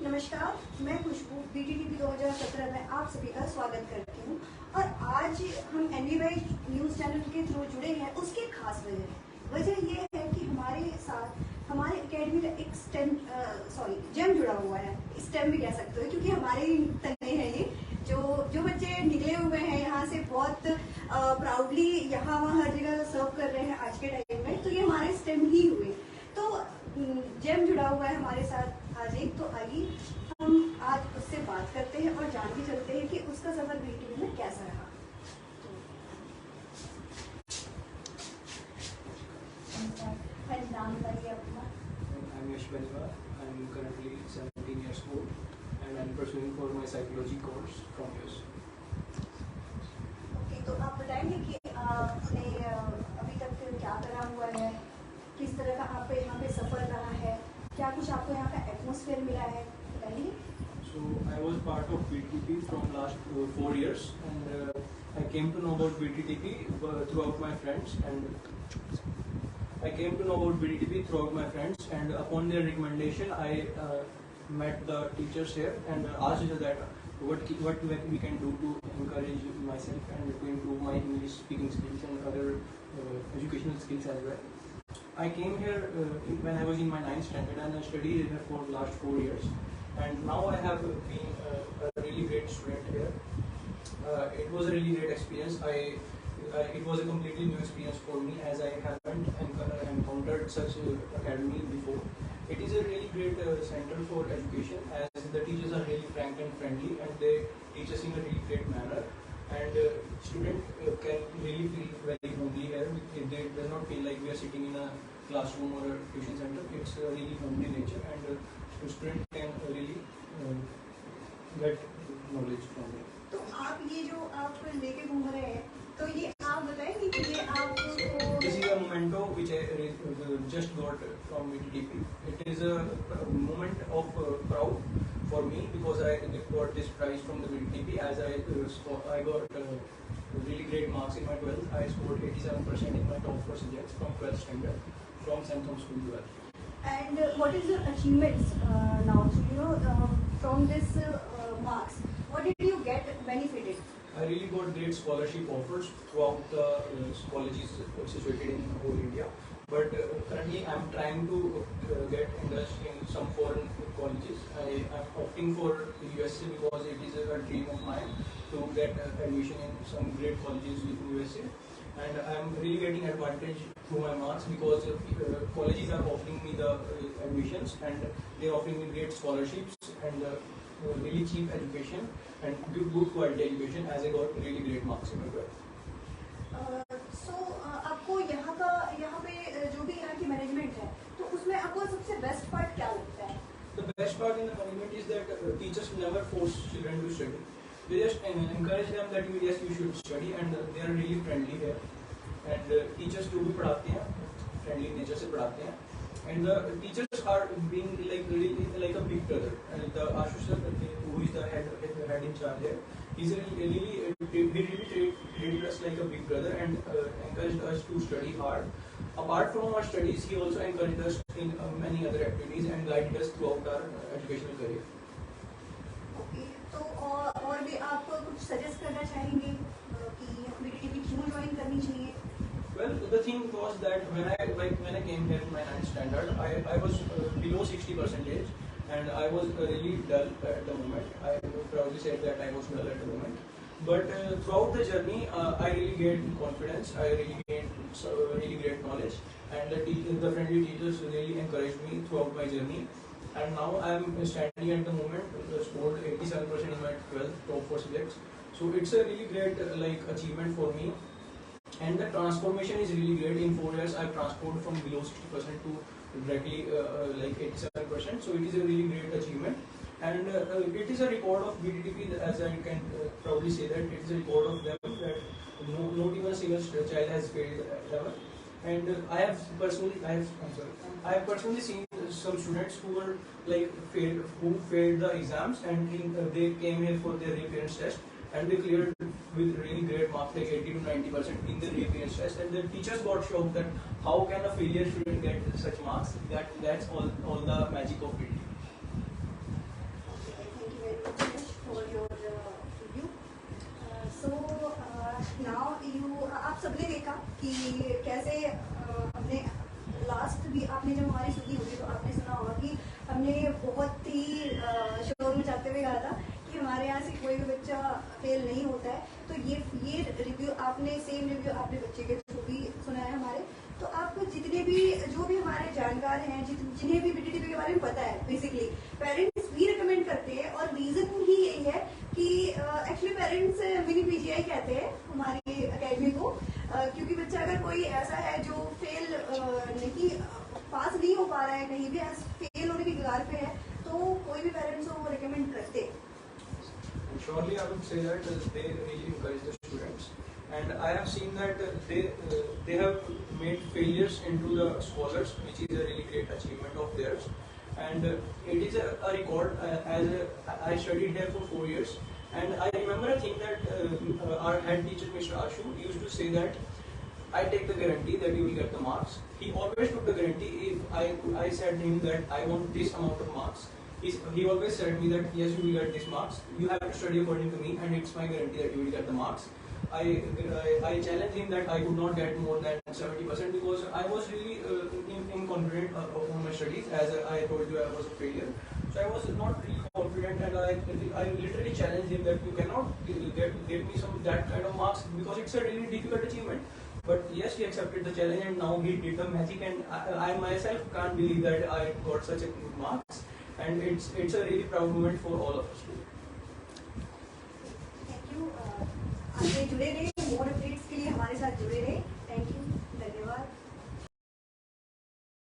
नमस्कार, मैं खुशबू BTTP 2017 में आप सभी का स्वागत करती हूँ। और आज हम NVY न्यूज़ चैनल के थ्रू जुड़े हैं, उसकी खास वजह ये है कि हमारे साथ हमारे एकेडमी का एक जेम जुड़ा हुआ है। स्टेम भी कह सकते हो, क्योंकि हमारे ही तने हैं ये जो बच्चे निकले हुए हैं यहाँ से बहुत प्राउडली यहाँ वहाँ हर जगह सर्व कर रहे हैं आज के टाइम में, तो ये हमारे स्टेम ही हुए। तो जेम जुड़ा हुआ है हमारे साथ आज एक, तो आइए हम आज उससे बात करते हैं और जान भी चलते हैं कि उसका सफर BTTP में कैसा रहा। नाम बताइए अपना। I'm Yash Baniwal. I'm currently 17 years old and I'm pursuing for my psychology course from US. Okay, तो आप बताएंगे कि आपने अभी तक क्या करा हुआ है, किस तरह का आपका यहाँ पे सफर रहा है, क्या कुछ आपको यहाँ का एटमॉस्फेयर मिला है, बताइए। So I was part of BTTP from last 4 years and I came to know about BTTP throughout my friends and upon their recommendation I met the teachers here and asked that what we can do to encourage myself and to improve my English speaking skills and other educational skills as well. I came here when I was in my 9th standard and I studied here for last 4 years and now I have been a really great student here. It was a really great experience. It was a completely new experience for me as I haven't encountered such academy before. It is a really great center for education as the teachers are really frank and friendly and they teach us in a really great manner and student can really feel very homely here. They do not feel like we are sitting in a classroom or a tuition center. It's a really homely nature and student can really get knowledge from it. तो आप ये जो आप लेके घूम रहे हैं, तो ये आप बताएंगे कि ये आपको This is a memento which I just got from BTTP. It is a moment of proud for me because I got this prize from the BTTP as I got really great marks in my 12th. I scored 87% in my top 4 subjects from 12th standard from St. Thomas School 12. And what is your achievements now? So, from this marks, what did you get benefited? I really got great scholarship offers throughout the colleges situated in whole India. But currently I am trying to get industry in some foreign colleges. I am opting for USA because it is a dream of mine to get admission in some great colleges in USA. And I am really getting advantage through my marks because colleges are offering me the admissions and they are offering me great scholarships and really cheap education and good quality education as I got really great marks in my 12th. आपको यहाँ पे जो भी यहाँ की management है, तो उसमें आपको सबसे बेस्ट पार्ट क्या लगता है? The best part in the management is that teachers never force children to study. They just encourage them that yes, you should study and they are really friendly here. And teachers जो भी पढ़ाते हैं friendly nature से पढ़ाते हैं. And the teachers are being really like a big brother. And the Ashush sir, who is the head in charge here, he really treated us like a big brother and encouraged us to study hard. Apart from our studies, he also encouraged us in many other activities and guided us throughout our educational career. Okay, तो और भी आप कुछ suggest करना चाहेंगे कि BTTP क्यों join करनी चाहिए? Well, the thing was that when I came here in my 9th standard, I was below 60% and I was really dull at the moment. I would proudly say that I was dull at the moment. But throughout the journey, I really gained confidence. I really gained really great knowledge, and the friendly teachers really encouraged me throughout my journey. And now I am standing at the moment, scored 87% in my 12th top 4 subjects. So it's a really great achievement for me. And the transformation is really great. In 4 years, I've transformed from below 60% to directly 87%. So it is a really great achievement. And it is a record of BTTP, as I can proudly say that it is a record of them that not even a single child has failed ever. And I have personally seen some students who were who failed the exams and they came here for their reappearance test and they cleared with really great marks, like 80 to 90% in the reappearance test, and the teachers got shocked that how can a failure student get such marks. That's all the magic of BTTP. Parents भी recommend करते हैं, और reason ही यही है कि actually parents mini PGI कहते हैं हमारी अकेडमी को, क्योंकि बच्चा अगर कोई ऐसा है जो फेल नहीं पास नहीं हो पा रहा है, कहीं भी फेल होने की कगार पे है, तो कोई भी पेरेंट्स को वो रिकमेंड करते हैं. Surely, I would say that they really encourage the students, and I have seen that they have made failures into the scholars, which is a really great achievement of theirs, and it is a record. I studied here for 4 years, and I remember a thing that our head teacher, Mr. Ashu, used to say that I take the guarantee that you will get the marks. He always took the guarantee. If I said him that I want this amount of marks, he always said me that yes, you will get these marks. You have to study according to me, and it's my guarantee that you will get the marks. I challenged him that I could not get more than 70% because I was really inconfident on my studies. As I told you, I was a failure, so I was not really confident, and I literally challenged him that you cannot get me some that kind of marks because it's a really difficult achievement. But yes, he accepted the challenge, and now he did the magic, and I myself can't believe that I got such a good marks. And it's a really proud moment for all of us. Thank you. आगे जुड़े रहे, more updates के लिए हमारे साथ जुड़े रहे.